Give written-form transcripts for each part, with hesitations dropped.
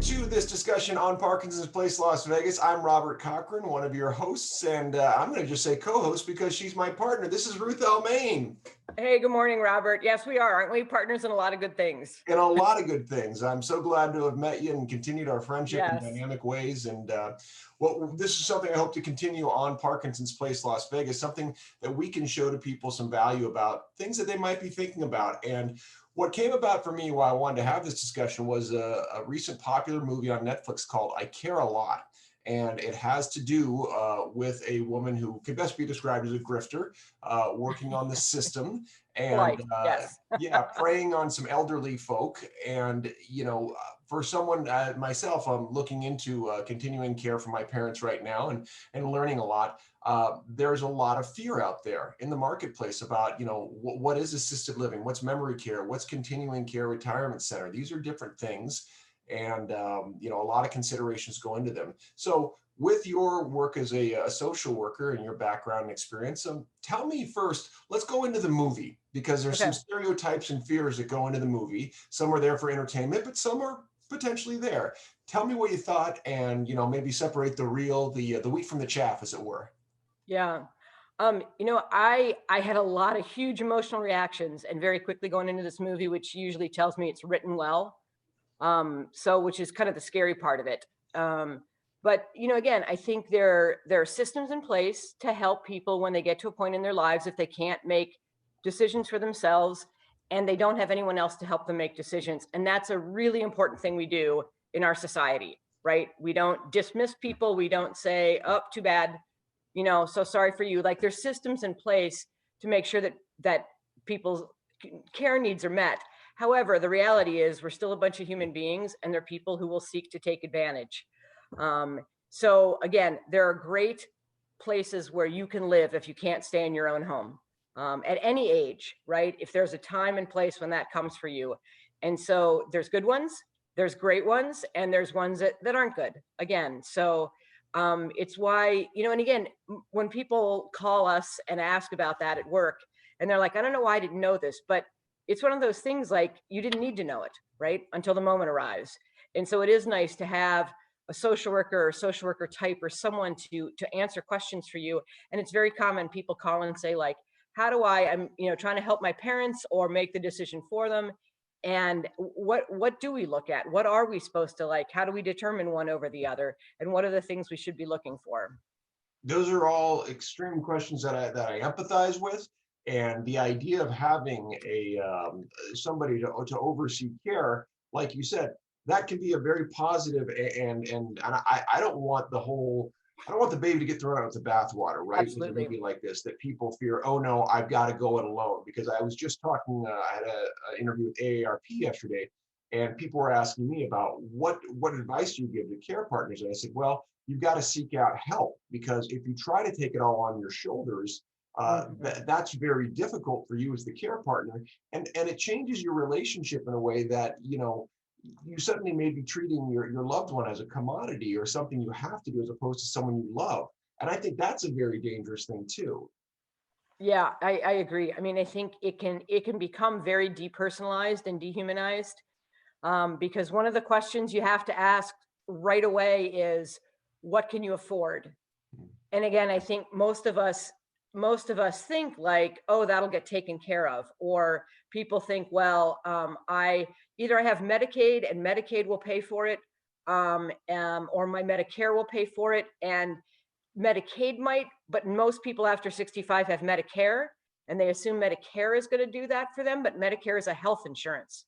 to this discussion on Parkinson's Place, Las Vegas. I'm Robert Cochrane, one of your hosts, and I'm going to just say co-host because she's my partner. This is Ruth Almen. Hey, good morning, Robert. Yes, we are, aren't we? Partners in a lot of good things. And a lot of good things. I'm so glad to have met you and continued our friendship in Yes. dynamic ways. And this is something I hope to continue on Parkinson's Place, Las Vegas, something that we can show to people some value about, things that they might be thinking about. And what came about for me while I wanted to have this discussion was a recent popular movie on Netflix called I Care a Lot. And it has to do with a woman who could best be described as a grifter, working on the system and Yes. yeah, preying on some elderly folk. And, you know, for someone myself, I'm looking into continuing care for my parents right now and learning a lot. There's a lot of fear out there in the marketplace about, you know, what is assisted living, what's memory care, what's continuing care retirement center. These are different things. And, you know, a lot of considerations go into them. So with your work as a social worker and your background and experience, tell me first, let's go into the movie, because there's some stereotypes and fears that go into the movie. Some are there for entertainment, but some are potentially there. Tell me what you thought and, you know, maybe separate the wheat from the chaff, as it were. Yeah. You know, I had a lot of huge emotional reactions and very quickly going into this movie, which usually tells me it's written well. Which is kind of the scary part of it. But, you know, again, I think there are systems in place to help people when they get to a point in their lives, if they can't make decisions for themselves and they don't have anyone else to help them make decisions. And that's a really important thing we do in our society, right? We don't dismiss people. We don't say, oh, too bad, you know, so sorry for you. Like, there's systems in place to make sure that people's care needs are met. However, the reality is we're still a bunch of human beings, and there are people who will seek to take advantage. So again, there are great places where you can live if you can't stay in your own home, at any age, right? If there's a time and place when that comes for you. And so there's good ones, there's great ones, and there's ones that aren't good, again. So it's why, you know, and again, when people call us and ask about that at work, and they're like, I don't know why I didn't know this, but it's one of those things, like, you didn't need to know it, right, until the moment arrives. And so it is nice to have a social worker or social worker type or someone to answer questions for you. And it's very common, people call and say, like, how do I'm, you know, trying to help my parents or make the decision for them. And what do we look at? What are we supposed to like? How do we determine one over the other? And what are the things we should be looking for? Those are all extreme questions that I empathize with. And the idea of having somebody to oversee care, like you said, that can be a very positive, and I don't want the baby to get thrown out with the bathwater, right? With a movie like this, that people fear, oh no, I've got to go it alone. Because I was just talking, I had an interview with AARP yesterday, and people were asking me about what advice do you give to care partners? And I said, well, you've got to seek out help, because if you try to take it all on your shoulders, that's very difficult for you as the care partner, and it changes your relationship in a way that, you know, you suddenly may be treating your loved one as a commodity or something you have to do, as opposed to someone you love. And I think that's a very dangerous thing too. Yeah, I agree. I mean, I think it can become very depersonalized and dehumanized, because one of the questions you have to ask right away is, what can you afford? And again, I think most of us think like, oh, that'll get taken care of. Or people think, well, I have Medicaid and Medicaid will pay for it, or my Medicare will pay for it. And Medicaid might, but most people after 65 have Medicare, and they assume Medicare is going to do that for them. But Medicare is a health insurance.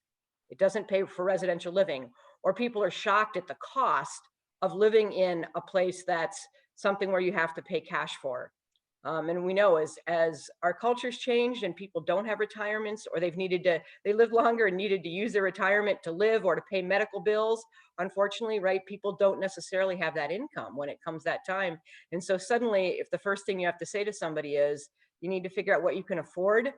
It doesn't pay for residential living. Or people are shocked at the cost of living in a place that's something where you have to pay cash for. And we know as our culture's changed and people don't have retirements, or they lived longer and needed to use their retirement to live or to pay medical bills. Unfortunately, right, people don't necessarily have that income when it comes that time. And so suddenly, if the first thing you have to say to somebody is, you need to figure out what you can afford,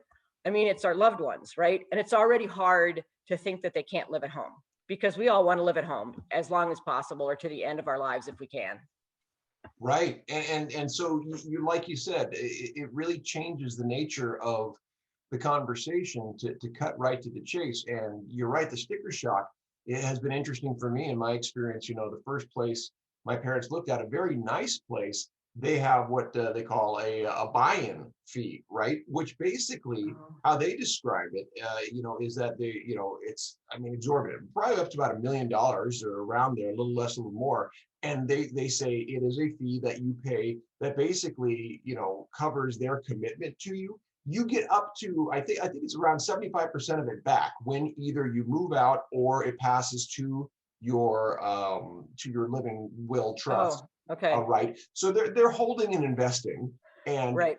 I mean, it's our loved ones, right? And it's already hard to think that they can't live at home, because we all want to live at home as long as possible, or to the end of our lives if we can. Right. And so you like you said, it really changes the nature of the conversation to cut right to the chase. And you're right, the sticker shock it has been interesting for me in my experience. The first place my parents looked at, a very nice place, they have what they call a buy-in fee, right? Which basically, Oh, how they describe it, is that it's, I mean, exorbitant, probably up to about $1 million or around there, a little less, a little more. And they say it is a fee that you pay that basically, covers their commitment to you. You get up to, I think it's around 75% of it back when either you move out or it passes to your living will trust. oh, okay. Right. So they're holding and investing. And Right.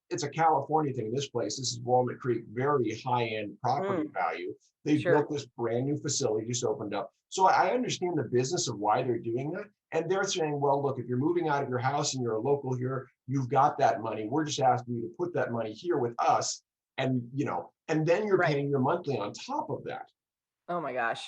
it's a California thing. This place, this is Walnut Creek, very high-end property Mm, value. They sure. built this brand new facility, just opened up. So I understand the business of why they're doing that. And they're saying, well, look, if you're moving out of your house and you're a local here, you've got that money. We're just asking you to put that money here with us. And then you're Right. paying your monthly on top of that, Oh my gosh.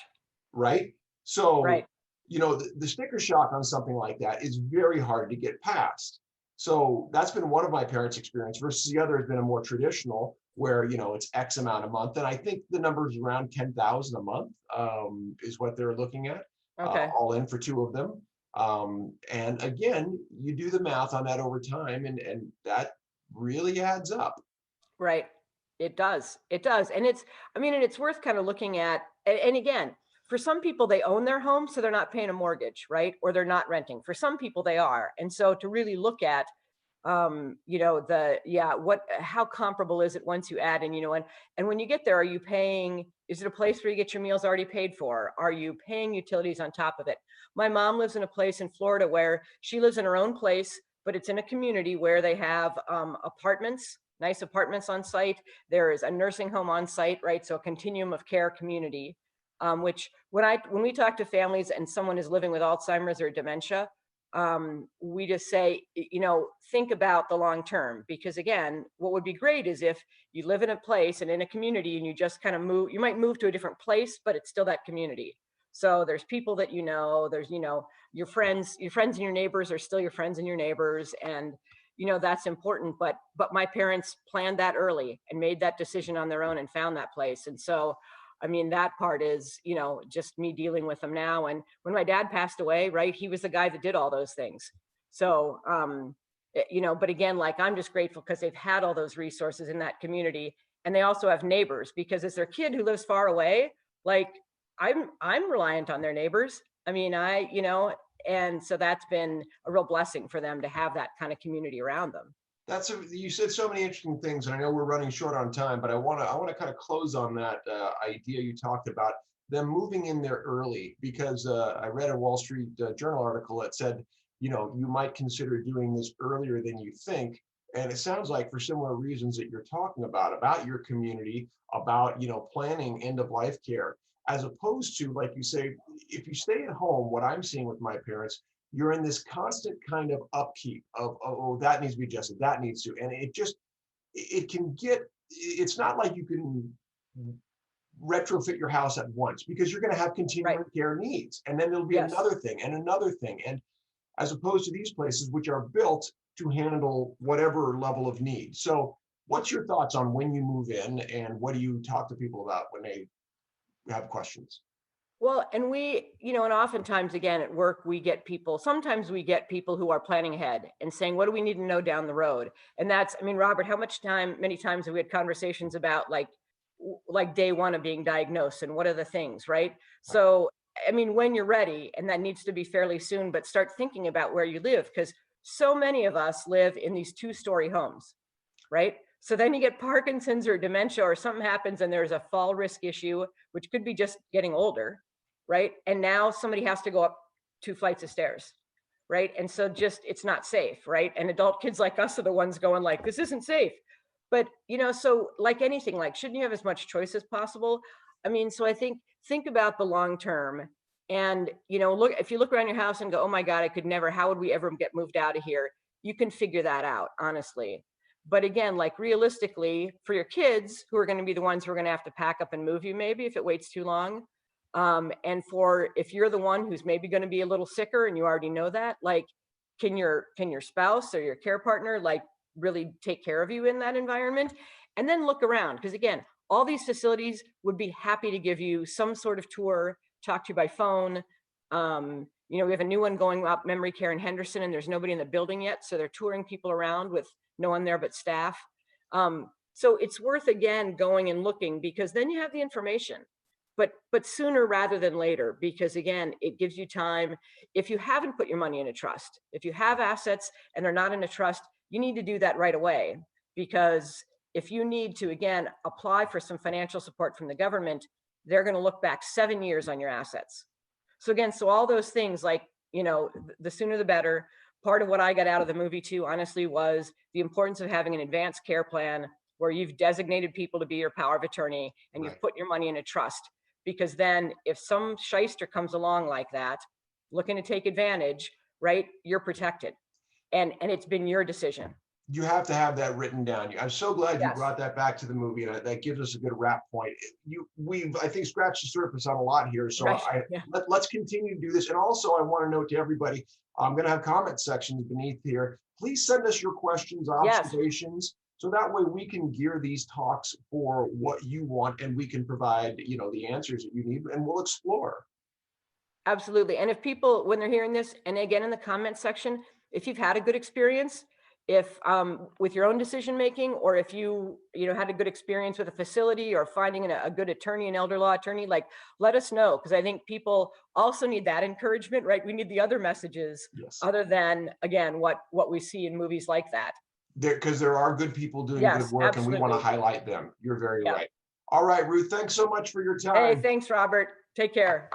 right? So, Right. the sticker shock on something like that is very hard to get past. So that's been one of my parents' experience versus the other has been a more traditional where, it's X amount a month. And I think the number is around 10,000 a month, is what they're looking at, Okay. all in for two of them. And again, you do the math on that over time and that really adds up. Right. It does. It does. And I mean, and it's worth kind of looking at, and again, for some people, they own their home, so they're not paying a mortgage, right? Or they're not renting. For some people, they are. And so to really look at, how comparable is it once you add in, and when you get there, are you paying, is it a place where you get your meals already paid for? Are you paying utilities on top of it? My mom lives in a place in Florida where she lives in her own place, but it's in a community where they have apartments, nice apartments on site. There is a nursing home on site, right? So a continuum of care community, which when we talk to families and someone is living with Alzheimer's or dementia, we just say, think about the long term, because again, what would be great is if you live in a place and in a community and you just kind of move, you might move to a different place, but it's still that community. So there's people that there's, your friends and your neighbors are still your friends and your neighbors. And, that's important. But my parents planned that early and made that decision on their own and found that place. And so, I mean, that part is, just me dealing with them now. And when my dad passed away, right, he was the guy that did all those things. So, but again, like, I'm just grateful because they've had all those resources in that community. And they also have neighbors, because as their kid who lives far away, like, I'm reliant on their neighbors. I mean, and so that's been a real blessing for them to have that kind of community around them. You said so many interesting things, and I know we're running short on time, but I want to kind of close on that idea you talked about them moving in there early because I read a Wall Street Journal article that said, you might consider doing this earlier than you think, and it sounds like for similar reasons that you're talking about your community, about planning end of life care, as opposed to, like you say, if you stay at home. What I'm seeing with my parents, you're in this constant kind of upkeep of, oh, that needs to be adjusted, that needs to, and it can get, it's not like you can retrofit your house at once because you're going to have Right. continuing care needs. And then there'll be Yes. another thing and another thing. And as opposed to these places, which are built to handle whatever level of need. So what's your thoughts on when you move in and what do you talk to people about when they have questions? Well, and and oftentimes again at work, sometimes we get people who are planning ahead and saying, what do we need to know down the road? And I mean, Robert, many times have we had conversations about like day one of being diagnosed and what are the things, right? So, I mean, when you're ready, and that needs to be fairly soon, but start thinking about where you live, because so many of us live in these 2-story homes, right? So then you get Parkinson's or dementia or something happens and there's a fall risk issue, which could be just getting older, right? And now somebody has to go up 2 flights of stairs, right? And so just it's not safe, right? And adult kids like us are the ones going like, this isn't safe. But so like anything, like, shouldn't you have as much choice as possible? I mean, so I think about the long term. And look, if you look around your house and go, oh my God, I could never, how would we ever get moved out of here? You can figure that out, honestly. But again, like, realistically, for your kids, who are going to be the ones who are going to have to pack up and move you maybe if it waits too long, and for if you're the one who's maybe going to be a little sicker and you already know that, like, can your spouse or your care partner like really take care of you in that environment? And then look around, because again, all these facilities would be happy to give you some sort of tour, talk to you by phone. You know, we have a new one going up, memory care in Henderson, and there's nobody in the building yet. So they're touring people around with no one there but staff. So it's worth, again, going and looking, because then you have the information, but sooner rather than later, because again, it gives you time. If you haven't put your money in a trust, if you have assets and they're not in a trust, you need to do that right away, because if you need to, again, apply for some financial support from the government, they're going to look back 7 years on your assets. So again, so all those things, like, you know, the sooner the better. Part of what I got out of the movie too, honestly, was the importance of having an advanced care plan where you've designated people to be your power of attorney and you've Right. put your money in a trust. Because then if some shyster comes along like that, looking to take advantage, right, you're protected. And it's been your decision. You have to have that written down. I'm so glad you Yes. brought that back to the movie, and that gives us a good wrap point. We've, I think, scratched the surface on a lot here. So Right. Yeah. let's continue to do this. And also, I want to note to everybody, I'm going to have comment sections beneath here. Please send us your questions, Yes. observations, so that way we can gear these talks for what you want, and we can provide, you know, the answers that you need, and we'll explore. Absolutely. And if people, when they're hearing this, and again, in the comment section, if you've had a good experience, if with your own decision making, or if you know, had a good experience with a facility or finding a good attorney, an elder law attorney, like, let us know, because I think people also need that encouragement, right? We need the other messages, Yes. other than, again, what we see in movies like that. Because there are good people doing Yes, good work, and we want to absolutely. highlight them. You're very Yeah. right. All right, Ruth, thanks so much for your Hey, time. thanks, Robert. Take care.